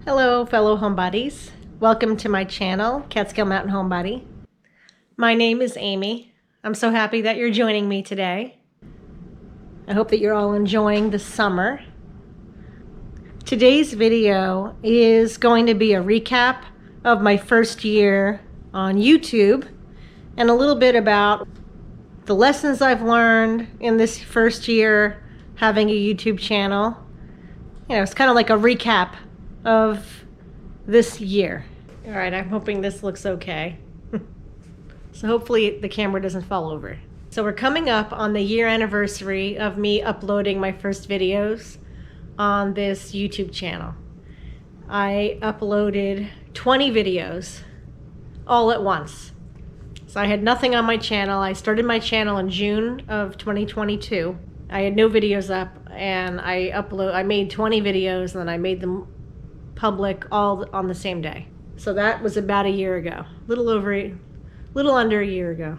Hello, fellow homebodies. Welcome to my channel, Catskill Mountain Homebody. My name is Amy. I'm so happy that you're joining me today. I hope that you're all enjoying the summer. Today's video is going to be a recap of my first year on YouTube and a little bit about the lessons I've learned in this first year having a YouTube channel. You know, it's kind of like a recap of this year. All right, I'm hoping this looks okay. So hopefully the camera doesn't fall over. So we're coming up on the year anniversary of me uploading my first videos on this YouTube channel. I uploaded 20 videos all at once. So I had nothing on my channel. I started my channel in June of 2022. I had no videos up, and I made 20 videos, and then I made them public all on the same day. So that was about a year ago, little under a year ago.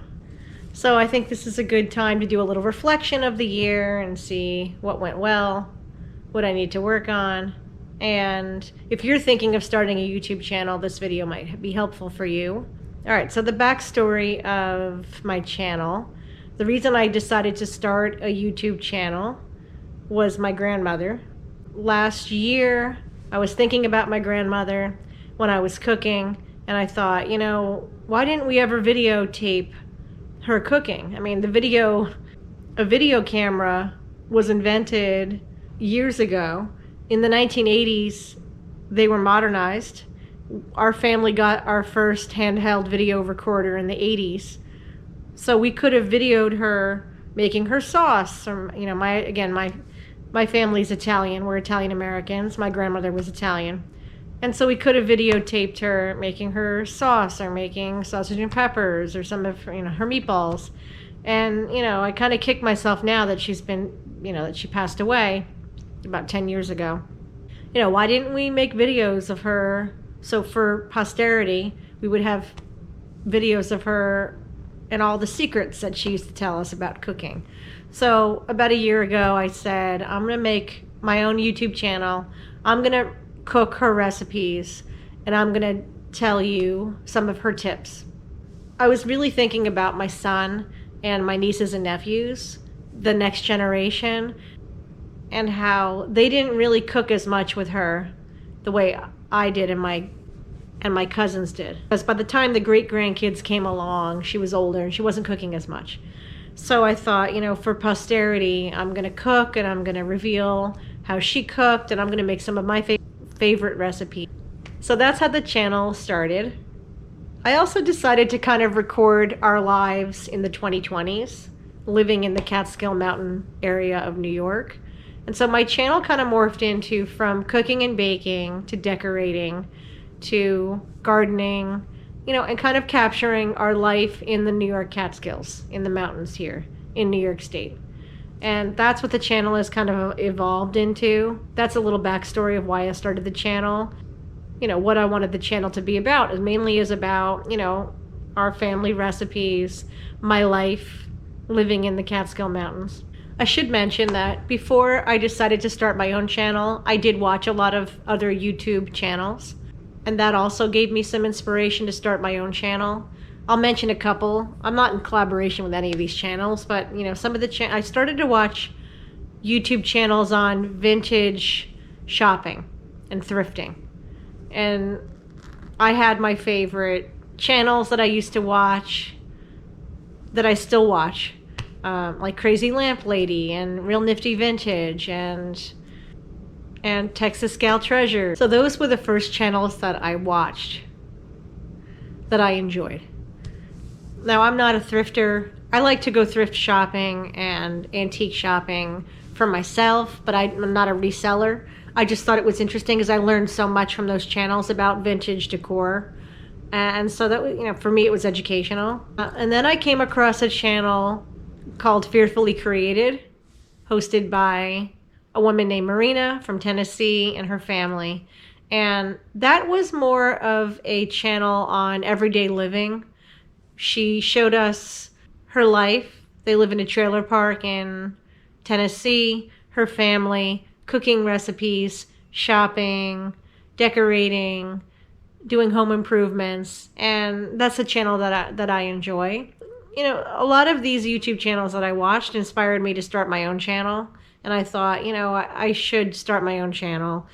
So I think this is a good time to do a little reflection of the year and see what went well, what I need to work on. And if you're thinking of starting a YouTube channel, this video might be helpful for you. All right, so the backstory of my channel. The reason I decided to start a YouTube channel was my grandmother. Last year, I was thinking about my grandmother when I was cooking, and I thought, you know, why didn't we ever videotape her cooking? I mean, a video camera was invented years ago. In the 1980s, they were modernized. Our family got our first handheld video recorder in the 80s. So we could have videoed her making her sauce, or, you know, my family's Italian. We're Italian Americans. My grandmother was Italian. And so we could have videotaped her making her sauce, or making sausage and peppers, or some of her, her meatballs. And, I kind of kick myself now that that she passed away about 10 years ago. Why didn't we make videos of her? So for posterity, we would have videos of her and all the secrets that she used to tell us about cooking. So about a year ago, I said, I'm going to make my own YouTube channel. I'm going to cook her recipes, and I'm going to tell you some of her tips. I was really thinking about my son and my nieces and nephews, the next generation, and how they didn't really cook as much with her the way I did and my cousins did. Because by the time the great-grandkids came along, she was older and she wasn't cooking as much. So I thought, for posterity, I'm going to cook, and I'm going to reveal how she cooked, and I'm going to make some of my favorite recipes. So that's how the channel started. I also decided to kind of record our lives in the 2020s, living in the Catskill Mountain area of New York. And so my channel kind of morphed into from cooking and baking to decorating to gardening, and kind of capturing our life in the New York Catskills, in the mountains here in New York State. And that's what the channel has kind of evolved into. That's a little backstory of why I started the channel. What I wanted the channel to be about is mainly about, our family recipes, my life living in the Catskill Mountains. I should mention that before I decided to start my own channel, I did watch a lot of other YouTube channels. And that also gave me some inspiration to start my own channel. I'll mention a couple. I'm not in collaboration with any of these channels, but some of the I started to watch YouTube channels on vintage shopping and thrifting. And I had my favorite channels that I used to watch, that I still watch, like Crazy Lamp Lady and Real Nifty Vintage and Texas Gal Treasure. So those were the first channels that I watched that I enjoyed. Now, I'm not a thrifter. I like to go thrift shopping and antique shopping for myself, but I'm not a reseller. I just thought it was interesting because I learned so much from those channels about vintage decor. And so that, for me, it was educational. And then I came across a channel called Fearfully Created, hosted by a woman named Marina from Tennessee and her family. And that was more of a channel on everyday living. She showed us her life. They live in a trailer park in Tennessee, her family, cooking recipes, shopping, decorating, doing home improvements, and that's a channel that I enjoy. You know, a lot of these YouTube channels that I watched inspired me to start my own channel, and I thought, you know, I should start my own channel.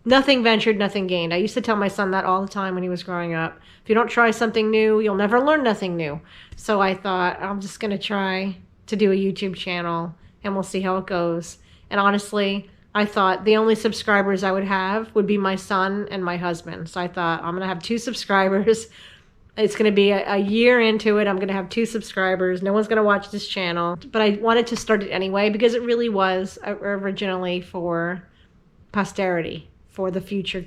Nothing ventured, nothing gained. I used to tell my son that all the time when he was growing up. If you don't try something new, you'll never learn nothing new. So I thought, I'm just going to try to do a YouTube channel, and we'll see how it goes. And honestly, I thought the only subscribers I would have would be my son and my husband. So I thought, I'm going to have 2 subscribers. It's going to be a year into it. I'm going to have 2 subscribers. No one's going to watch this channel. But I wanted to start it anyway because it really was originally for posterity, for the future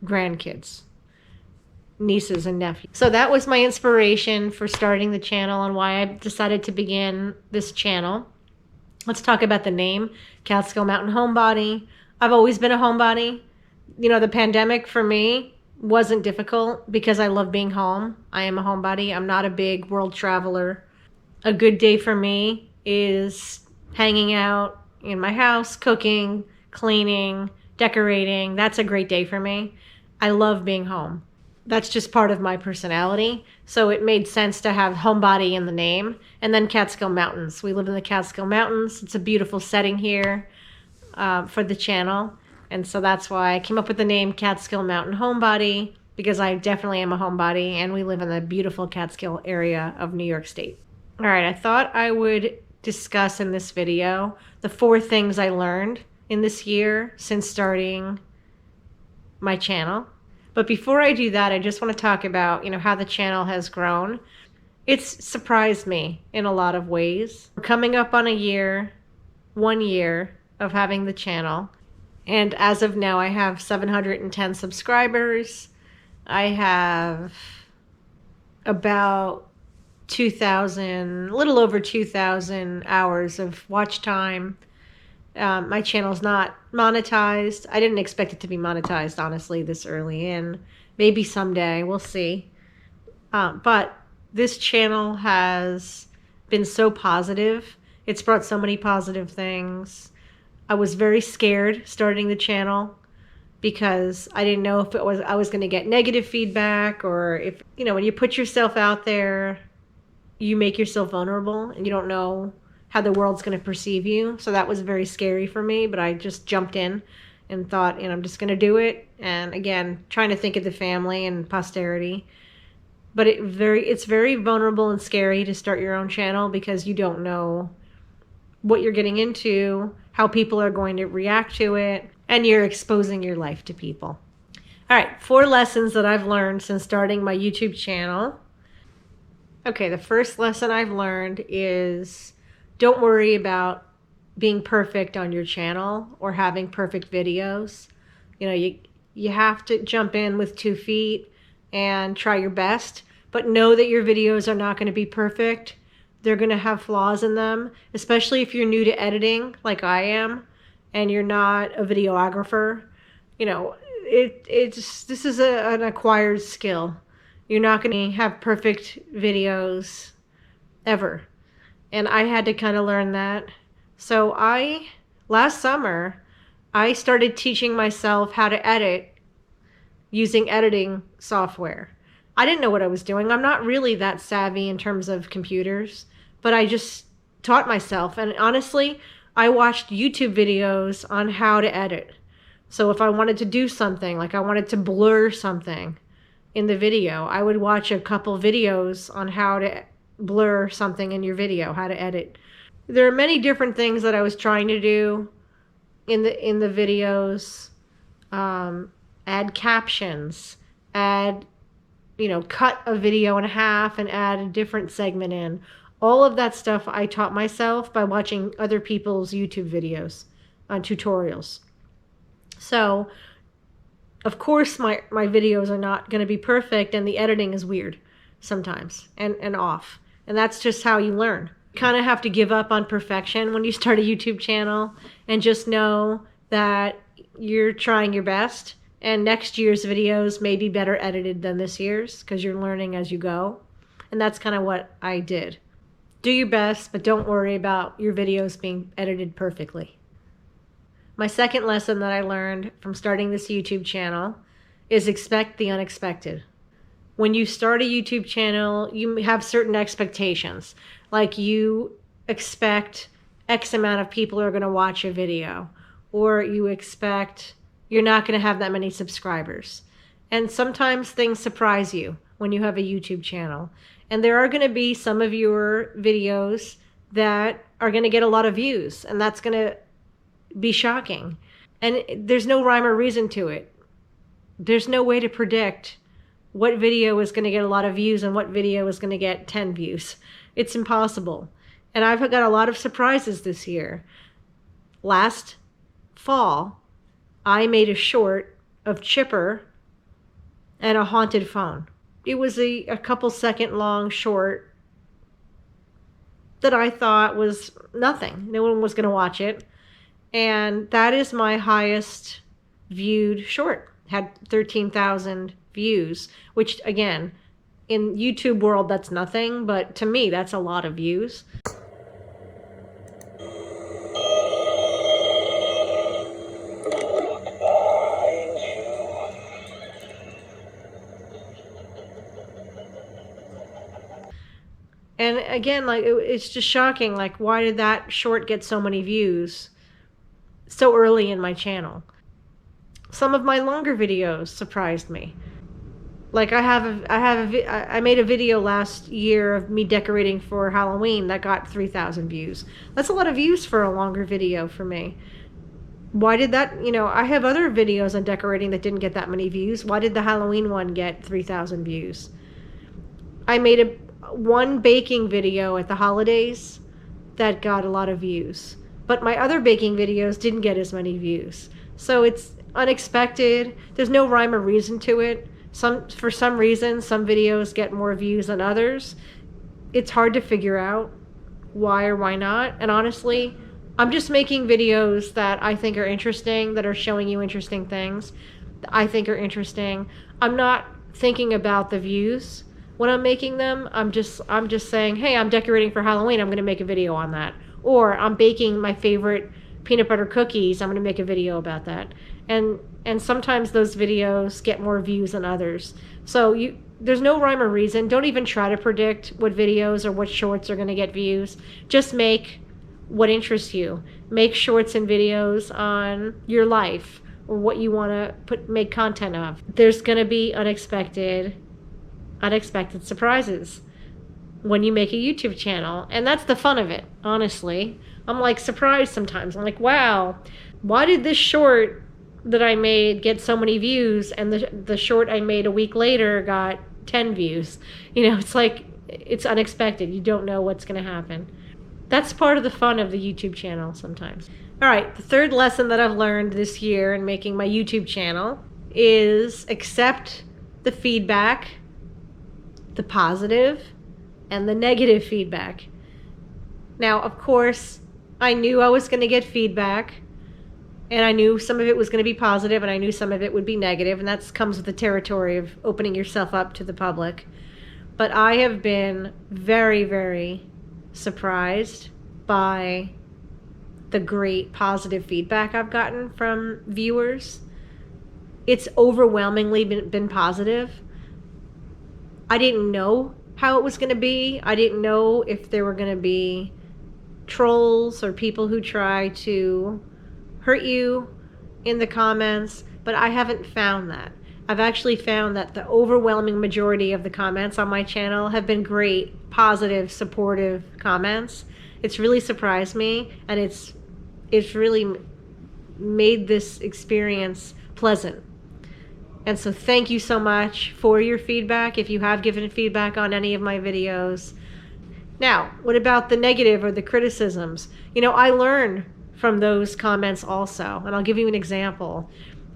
grandkids, nieces and nephews. So that was my inspiration for starting the channel and why I decided to begin this channel. Let's talk about the name, Catskill Mountain Homebody. I've always been a homebody. You know, the pandemic for me wasn't difficult because I love being home. I am a homebody. I'm not a big world traveler. A good day for me is hanging out in my house, cooking, cleaning, decorating. That's a great day for me. I love being home. That's just part of my personality. So it made sense to have homebody in the name. And then Catskill Mountains. We live in the Catskill Mountains. It's a beautiful setting here for the channel. And so that's why I came up with the name Catskill Mountain Homebody, because I definitely am a homebody and we live in the beautiful Catskill area of New York State. All right, I thought I would discuss in this video the 4 things I learned in this year since starting my channel. But before I do that, I just want to talk about, you know, how the channel has grown. It's surprised me in a lot of ways. We're coming up on 1 year of having the channel. And as of now, I have 710 subscribers. I have about 2,000, a little over 2,000 hours of watch time. My channel's not monetized. I didn't expect it to be monetized, honestly, this early in. Maybe someday, we'll see. But this channel has been so positive. It's brought so many positive things. I was very scared starting the channel because I didn't know if I was going to get negative feedback, or if, you know, when you put yourself out there, you make yourself vulnerable and you don't know how the world's going to perceive you. So that was very scary for me, but I just jumped in and thought, you know, I'm just going to do it. And again, trying to think of the family and posterity. But it's very vulnerable and scary to start your own channel because you don't know what you're getting into, how people are going to react to it, and you're exposing your life to people. All right, 4 lessons that I've learned since starting my YouTube channel. Okay, the first lesson I've learned is don't worry about being perfect on your channel or having perfect videos. You know, you have to jump in with 2 feet and try your best, but know that your videos are not going to be perfect. They're going to have flaws in them, especially if you're new to editing like I am and you're not a videographer. You know, this is an acquired skill. You're not going to have perfect videos ever. And I had to kind of learn that. So last summer, I started teaching myself how to edit using editing software. I didn't know what I was doing. I'm not really that savvy in terms of computers, but I just taught myself. And honestly, I watched YouTube videos on how to edit. So if I wanted to do something, like I wanted to blur something in the video, I would watch a couple videos on how to blur something in your video, how to edit. There are many different things that I was trying to do in the videos. Add captions, add, you know, cut a video in half and add a different segment in. All of that stuff I taught myself by watching other people's YouTube videos on tutorials. So, of course, my videos are not going to be perfect, and the editing is weird sometimes and off. And that's just how you learn. You kind of have to give up on perfection when you start a YouTube channel and just know that you're trying your best. And next year's videos may be better edited than this year's because you're learning as you go. And that's kind of what I did. Do your best, but don't worry about your videos being edited perfectly. My second lesson that I learned from starting this YouTube channel is expect the unexpected. When you start a YouTube channel, you have certain expectations. Like you expect X amount of people are going to watch a video, or you expect you're not going to have that many subscribers. And sometimes things surprise you when you have a YouTube channel. And there are going to be some of your videos that are going to get a lot of views, and that's going to be shocking. And there's no rhyme or reason to it. There's no way to predict what video is going to get a lot of views and what video is going to get 10 views. It's impossible. And I've got a lot of surprises this year. Last fall, I made a short of Chipper and a haunted phone. It was a couple second long short that I thought was nothing. No one was going to watch it. And that is my highest viewed short. Had 13,000 views, which again, in YouTube world, that's nothing, but to me, that's a lot of views. And again, like it's just shocking. Like, why did that short get so many views so early in my channel? Some of my longer videos surprised me. Like I made a video last year of me decorating for Halloween that got 3,000 views. That's a lot of views for a longer video for me. Why did that, I have other videos on decorating that didn't get that many views. Why did the Halloween one get 3,000 views? I made one baking video at the holidays that got a lot of views, but my other baking videos didn't get as many views. So it's unexpected. There's no rhyme or reason to it. For some reason, some videos get more views than others. It's hard to figure out why or why not. And honestly, I'm just making videos that I think are interesting, that are showing you interesting things that I think are interesting. I'm not thinking about the views when I'm making them. I'm just saying, hey, I'm decorating for Halloween. I'm going to make a video on that. Or I'm baking my favorite peanut butter cookies. I'm going to make a video about that. And sometimes those videos get more views than others. So there's no rhyme or reason. Don't even try to predict what videos or what shorts are going to get views. Just make what interests you. Make shorts and videos on your life or what you want to make content of. There's going to be unexpected surprises when you make a YouTube channel. And that's the fun of it, honestly. I'm like surprised sometimes. I'm like, wow, why did this short that I made get so many views and the short I made a week later got 10 views? It's like, it's unexpected. You don't know what's going to happen. That's part of the fun of the YouTube channel sometimes. All right, the third lesson that I've learned this year in making my YouTube channel is accept the feedback, the positive and the negative feedback. Now, of course, I knew I was going to get feedback, and I knew some of it was going to be positive, and I knew some of it would be negative, and that comes with the territory of opening yourself up to the public. But I have been very, very surprised by the great positive feedback I've gotten from viewers. It's overwhelmingly been positive. I didn't know how it was going to be. I didn't know if there were going to be trolls or people who try to hurt you in the comments, but I haven't found that. I've actually found that the overwhelming majority of the comments on my channel have been great, positive, supportive comments. It's really surprised me, and it's really made this experience pleasant. And so thank you so much for your feedback if you have given feedback on any of my videos. Now, what about the negative or the criticisms? I learn from those comments also, and I'll give you an example.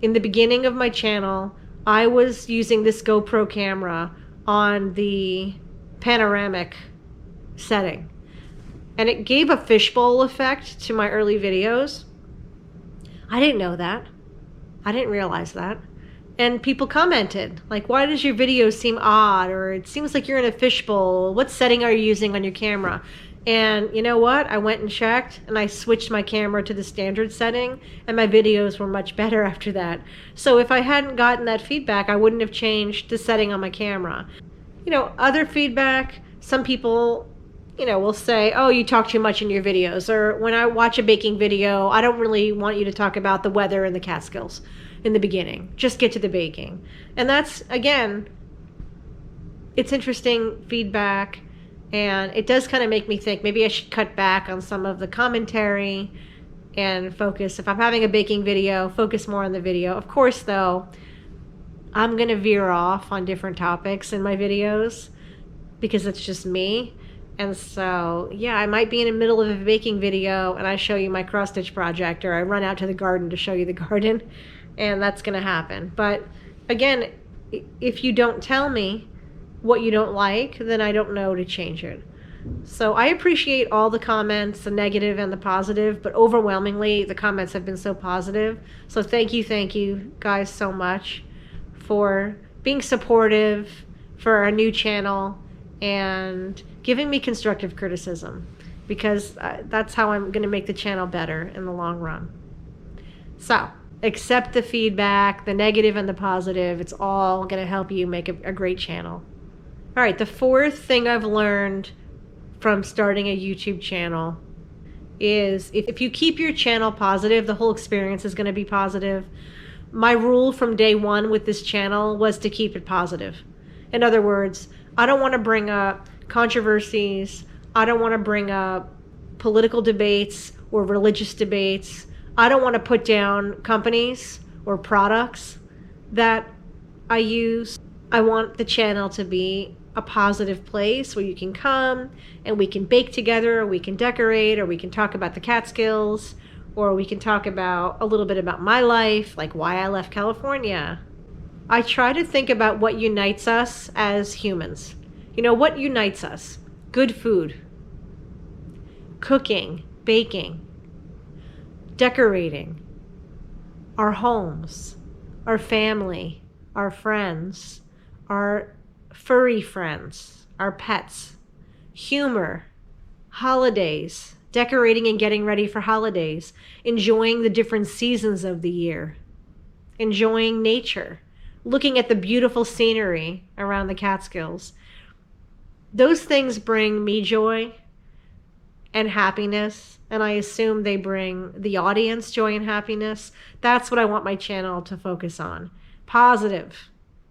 In the beginning of my channel, I was using this GoPro camera on the panoramic setting, and it gave a fishbowl effect to my early videos. I didn't know that. I didn't realize that. And people commented, like, why does your video seem odd? Or it seems like you're in a fishbowl. What setting are you using on your camera? And you know what? I went and checked and I switched my camera to the standard setting and my videos were much better after that. So if I hadn't gotten that feedback, I wouldn't have changed the setting on my camera. Other feedback, some people, will say, oh, you talk too much in your videos. Or when I watch a baking video, I don't really want you to talk about the weather in the Catskills in the beginning. Just get to the baking. And that's, again, it's interesting feedback. And it does kind of make me think maybe I should cut back on some of the commentary and focus. If I'm having a baking video, focus more on the video. Of course, though, I'm going to veer off on different topics in my videos because it's just me. And so, yeah, I might be in the middle of a baking video and I show you my cross stitch project, or I run out to the garden to show you the garden, and that's going to happen. But again, if you don't tell me what you don't like, then I don't know to change it. So I appreciate all the comments, the negative and the positive, but overwhelmingly the comments have been so positive. So thank you guys so much for being supportive for our new channel and giving me constructive criticism, because that's how I'm going to make the channel better in the long run. So accept the feedback, the negative and the positive. It's all going to help you make a great channel. All right, the fourth thing I've learned from starting a YouTube channel is if you keep your channel positive, the whole experience is going to be positive. My rule from day one with this channel was to keep it positive. In other words, I don't want to bring up controversies. I don't want to bring up political debates or religious debates. I don't want to put down companies or products that I use. I want the channel to be a positive place where you can come and we can bake together, or we can decorate, or we can talk about the Catskills, or we can talk about a little bit about my life, like why I left California. I try to think about what unites us as humans. What unites us? Good food, cooking, baking, decorating, our homes, our family, our friends, our furry friends, our pets, humor, holidays, decorating and getting ready for holidays, enjoying the different seasons of the year, enjoying nature, looking at the beautiful scenery around the Catskills. Those things bring me joy and happiness, and I assume they bring the audience joy and happiness. That's what I want my channel to focus on. Positive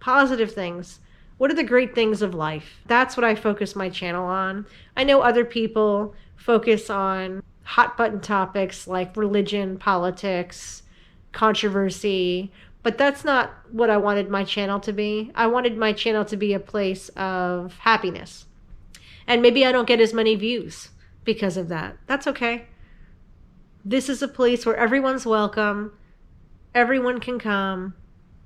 things. What are the great things of life? That's what I focus my channel on. I know other people focus on hot button topics like religion, politics, controversy, but that's not what I wanted my channel to be. I wanted my channel to be a place of happiness. And maybe I don't get as many views because of that. That's okay. This is a place where everyone's welcome. Everyone can come,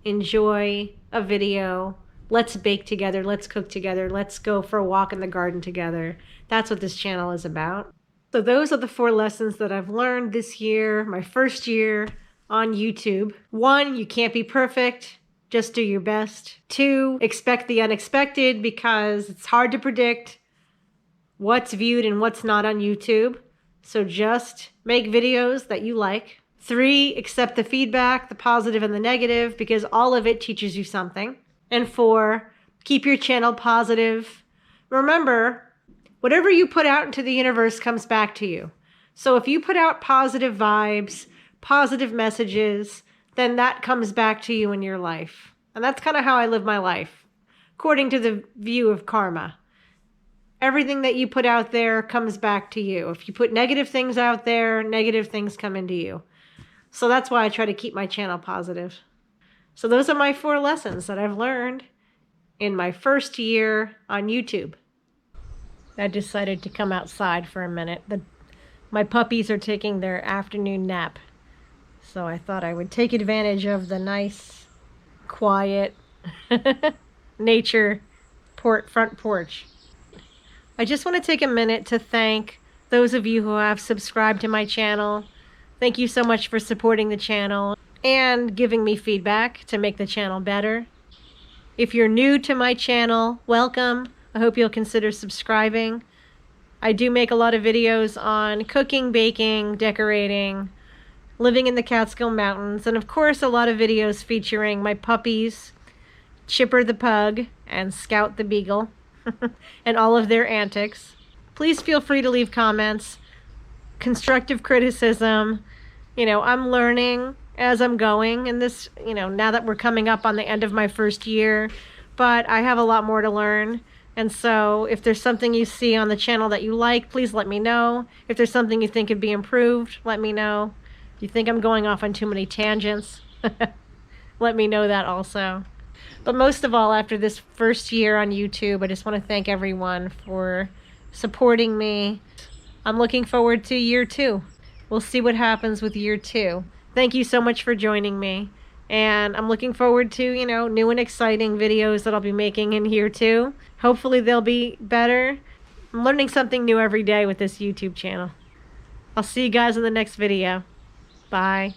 enjoy a video. Let's bake together. Let's cook together. Let's go for a walk in the garden together. That's what this channel is about. So those are the 4 lessons that I've learned this year, my first year on YouTube. 1, you can't be perfect. Just do your best. 2, expect the unexpected, because it's hard to predict what's viewed and what's not on YouTube. So just make videos that you like. 3, accept the feedback, the positive and the negative, because all of it teaches you something. And 4, keep your channel positive. Remember, whatever you put out into the universe comes back to you. So if you put out positive vibes, positive messages, then that comes back to you in your life. And that's kind of how I live my life, according to the view of karma. Everything that you put out there comes back to you. If you put negative things out there, negative things come into you. So that's why I try to keep my channel positive. So those are my 4 lessons that I've learned in my first year on YouTube. I decided to come outside for a minute. My puppies are taking their afternoon nap. So I thought I would take advantage of the nice, quiet nature front porch. I just want to take a minute to thank those of you who have subscribed to my channel. Thank you so much for supporting the channel and giving me feedback to make the channel better. If you're new to my channel, welcome. I hope you'll consider subscribing. I do make a lot of videos on cooking, baking, decorating, living in the Catskill Mountains, and of course a lot of videos featuring my puppies, Chipper the pug and Scout the beagle, and all of their antics. Please feel free to leave comments, constructive criticism. You know, I'm learning as I'm going in this, you know, now that we're coming up on the end of my first year, but I have a lot more to learn. And so if there's something you see on the channel that you like, please let me know. If there's something you think could be improved, let me know. If you think I'm going off on too many tangents, let me know that also. But most of all, after this first year on YouTube, I just want to thank everyone for supporting me. I'm looking forward to year 2. We'll see what happens with year 2. Thank you so much for joining me. And I'm looking forward to, you know, new and exciting videos that I'll be making in year 2. Hopefully they'll be better. I'm learning something new every day with this YouTube channel. I'll see you guys in the next video. Bye.